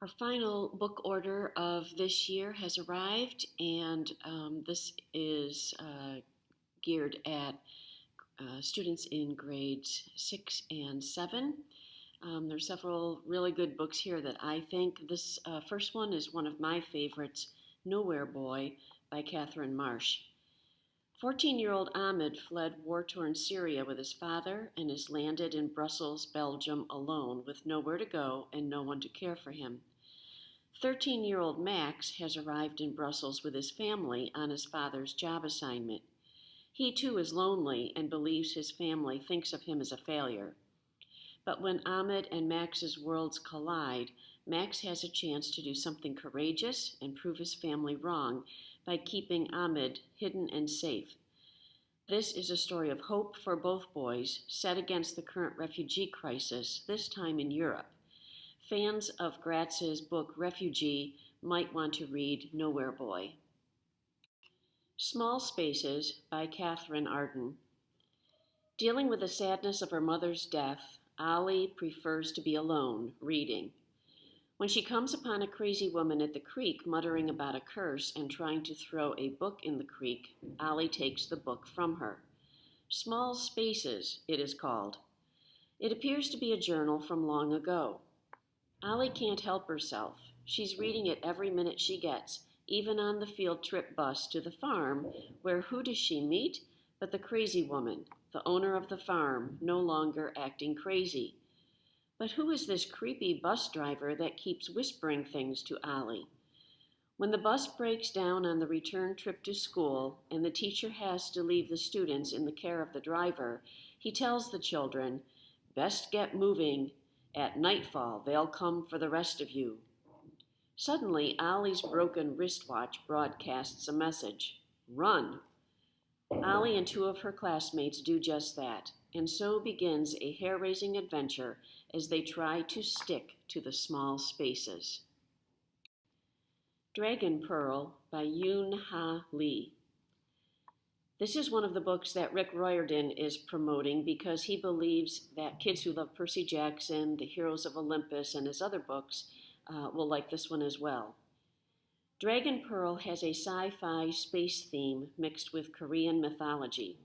Our final book order of this year has arrived, and this is geared at students in grades 6 and 7. There's several really good books here that I think. This first one is one of my favorites, Nowhere Boy by Catherine Marsh. 14-year-old Ahmed fled war-torn Syria with his father and has landed in Brussels, Belgium alone with nowhere to go and no one to care for him. 13-year-old Max has arrived in Brussels with his family on his father's job assignment. He too is lonely and believes his family thinks of him as a failure. But when Ahmed and Max's worlds collide, Max has a chance to do something courageous and prove his family wrong by keeping Ahmed hidden and safe. This is a story of hope for both boys, set against the current refugee crisis, this time in Europe. Fans of Gratz's book Refugee might want to read Nowhere Boy. Small Spaces by Katherine Arden. Dealing with the sadness of her mother's death, Ollie prefers to be alone, reading. When she comes upon a crazy woman at the creek muttering about a curse and trying to throw a book in the creek, Ollie takes the book from her. Small Spaces, it is called. It appears to be a journal from long ago. Ollie can't help herself. She's reading it every minute she gets, even on the field trip bus to the farm, where who does she meet but the crazy woman, the owner of the farm, no longer acting crazy. But who is this creepy bus driver that keeps whispering things to Ollie? When the bus breaks down on the return trip to school and the teacher has to leave the students in the care of the driver, he tells the children, "Best get moving. At nightfall, they'll come for the rest of you." Suddenly, Ollie's broken wristwatch broadcasts a message. Run! Ollie and two of her classmates do just that, and so begins a hair-raising adventure as they try to stick to the small spaces. Dragon Pearl by Yoon Ha Lee. This is one of the books that Rick Riordan is promoting because he believes that kids who love Percy Jackson, The Heroes of Olympus, and his other books will like this one as well. Dragon Pearl has a sci-fi space theme mixed with Korean mythology.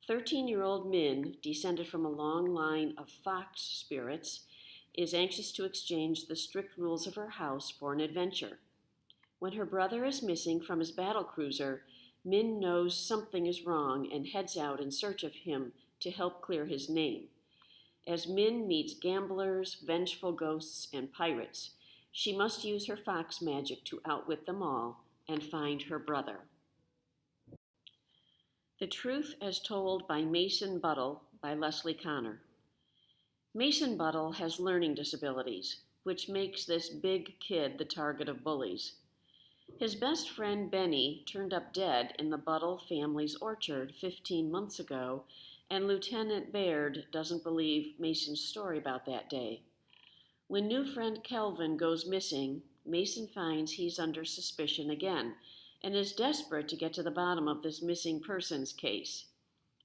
13-year-old Min, descended from a long line of fox spirits, is anxious to exchange the strict rules of her house for an adventure. When her brother is missing from his battle cruiser, Min knows something is wrong and heads out in search of him to help clear his name. As Min meets gamblers, vengeful ghosts, and pirates, she must use her fox magic to outwit them all and find her brother. The Truth as Told by Mason Buttle by Leslie Connor. Mason Buttle has learning disabilities, which makes this big kid the target of bullies. His best friend Benny turned up dead in the Buttle family's orchard 15 months ago, and Lieutenant Baird doesn't believe Mason's story about that day. When new friend Kelvin goes missing, Mason finds he's under suspicion again and is desperate to get to the bottom of this missing persons case.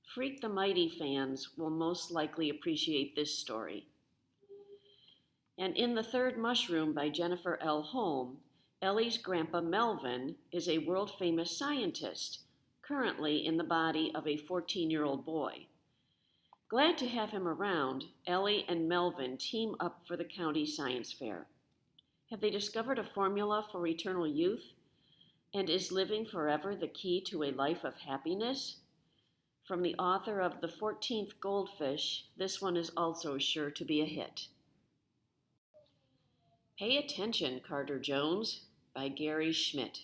Freak the Mighty fans will most likely appreciate this story. And in The Third Mushroom by Jennifer L. Holm, Ellie's grandpa Melvin is a world-famous scientist, currently in the body of a 14-year-old boy. Glad to have him around, Ellie and Melvin team up for the county science fair. Have they discovered a formula for eternal youth? And is living forever the key to a life of happiness? From the author of The 14th Goldfish, this one is also sure to be a hit. Pay Attention, Carter Jones by Gary Schmidt.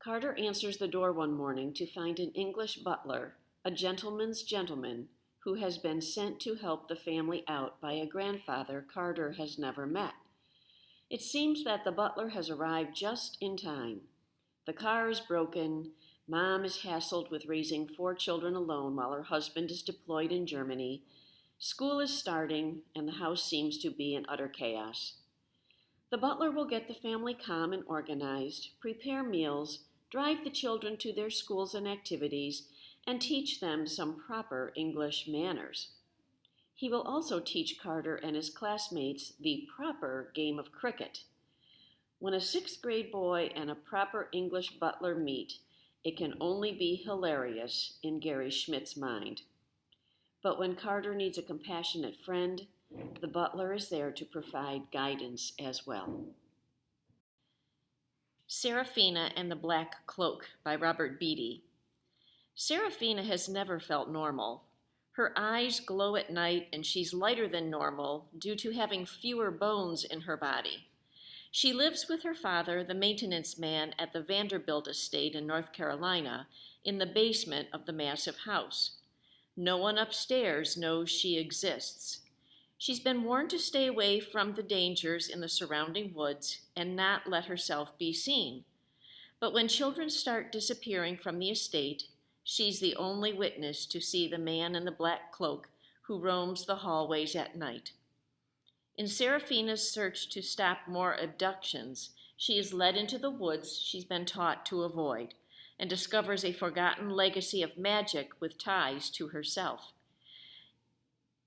Carter answers the door one morning to find an English butler, a gentleman's gentleman, who has been sent to help the family out by a grandfather Carter has never met. It seems that the butler has arrived just in time. The car is broken, Mom is hassled with raising 4 children alone while her husband is deployed in Germany, school is starting, and the house seems to be in utter chaos. The butler will get the family calm and organized, prepare meals, drive the children to their schools and activities, and teach them some proper English manners. He will also teach Carter and his classmates the proper game of cricket. When a sixth grade boy and a proper English butler meet, it can only be hilarious in Gary Schmidt's mind. But when Carter needs a compassionate friend, the butler is there to provide guidance as well. Seraphina and the Black Cloak by Robert Beatty. Seraphina has never felt normal. Her eyes glow at night and she's lighter than normal due to having fewer bones in her body. She lives with her father, the maintenance man at the Vanderbilt estate in North Carolina, in the basement of the massive house. No one upstairs knows she exists. She's been warned to stay away from the dangers in the surrounding woods and not let herself be seen. But when children start disappearing from the estate, she's the only witness to see the man in the black cloak who roams the hallways at night. In Seraphina's search to stop more abductions, she is led into the woods she's been taught to avoid and discovers a forgotten legacy of magic with ties to herself.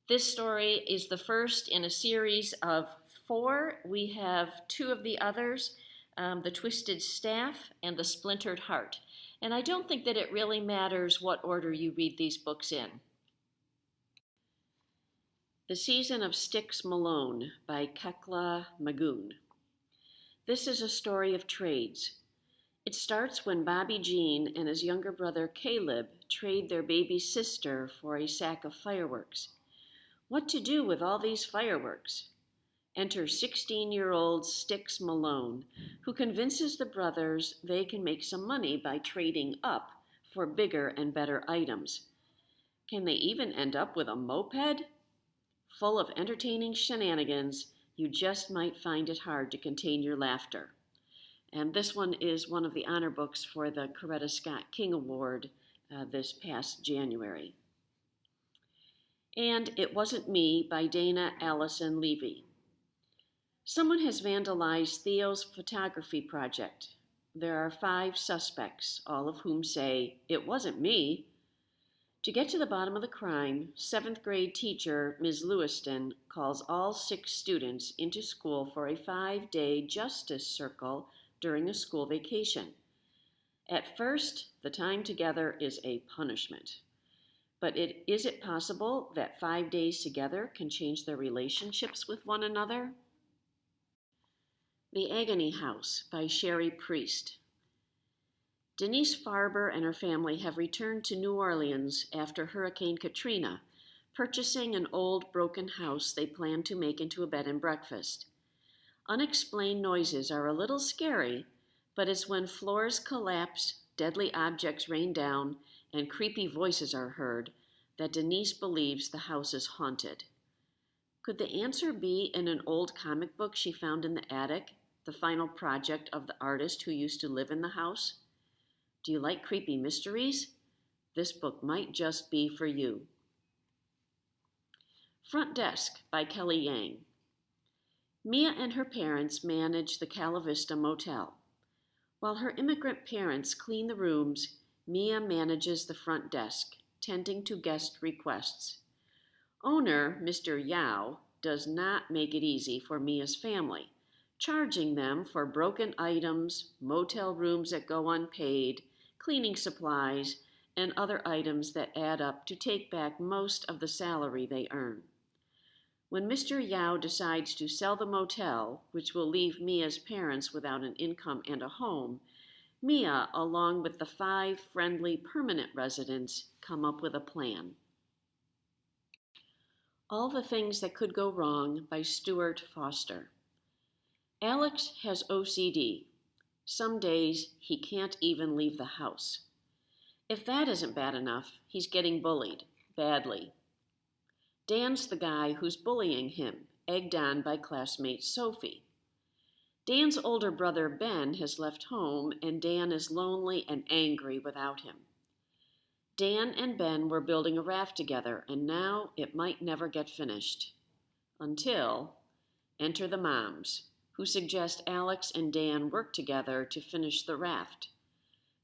This story is the first in a series of 4. We have 2 of the others, The Twisted Staff and The Splintered Heart. And I don't think that it really matters what order you read these books in. The Season of Styx Malone by Kekla Magoon. This is a story of trades. It starts when Bobby Jean and his younger brother Caleb trade their baby sister for a sack of fireworks. What to do with all these fireworks? Enter 16-year-old Styx Malone, who convinces the brothers they can make some money by trading up for bigger and better items. Can they even end up with a moped? Full of entertaining shenanigans, you just might find it hard to contain your laughter. And this one is one of the honor books for the Coretta Scott King Award this past January. And It Wasn't Me by Dana Allison Levy. Someone has vandalized Theo's photography project. There are 5 suspects, all of whom say, "It wasn't me." To get to the bottom of the crime, 7th grade teacher Ms. Lewiston calls all 6 students into school for a 5-day justice circle during a school vacation. At first, the time together is a punishment. But is it possible that 5 days together can change their relationships with one another? The Agony House by Sherry Priest. Denise Farber and her family have returned to New Orleans after Hurricane Katrina, purchasing an old broken house they plan to make into a bed and breakfast. Unexplained noises are a little scary, but it's when floors collapse, deadly objects rain down, and creepy voices are heard that Denise believes the house is haunted. Could the answer be in an old comic book she found in the attic, the final project of the artist who used to live in the house? Do you like creepy mysteries? This book might just be for you. Front Desk by Kelly Yang. Mia and her parents manage the Cala Vista Motel. While her immigrant parents clean the rooms, Mia manages the front desk, tending to guest requests. Owner, Mr. Yao, does not make it easy for Mia's family, charging them for broken items, motel rooms that go unpaid, cleaning supplies, and other items that add up to take back most of the salary they earn. When Mr. Yao decides to sell the motel, which will leave Mia's parents without an income and a home, Mia, along with the 5 friendly permanent residents, come up with a plan. All the Things That Could Go Wrong by Stuart Foster. Alex has OCD. Some days he can't even leave the house. If that isn't bad enough, he's getting bullied, badly. Dan's the guy who's bullying him, egged on by classmate Sophie. Dan's older brother Ben has left home, and Dan is lonely and angry without him. Dan and Ben were building a raft together, and now it might never get finished. Until enter the moms, who suggest Alex and Dan work together to finish the raft.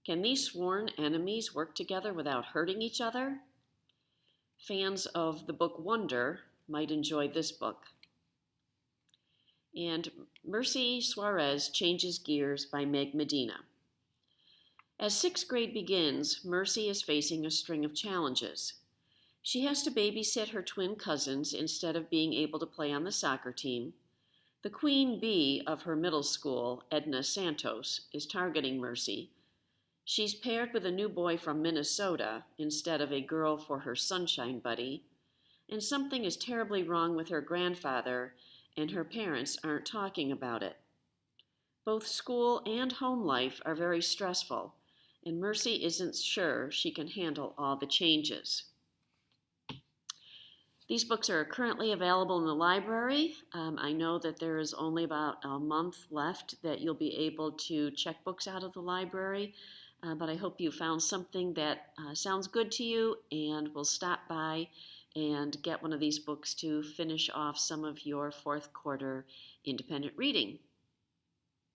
Can these sworn enemies work together without hurting each other? Fans of the book Wonder might enjoy this book. And Mercy Suarez Changes Gears by Meg Medina. As sixth grade begins, Mercy is facing a string of challenges. She has to babysit her twin cousins instead of being able to play on the soccer team. The queen bee of her middle school, Edna Santos, is targeting Mercy. She's paired with a new boy from Minnesota instead of a girl for her sunshine buddy. And something is terribly wrong with her grandfather, and her parents aren't talking about it. Both school and home life are very stressful, and Mercy isn't sure she can handle all the changes. These books are currently available in the library. I know that there is only about a month left that you'll be able to check books out of the library, but I hope you found something that sounds good to you and will stop by and get one of these books to finish off some of your fourth quarter independent reading.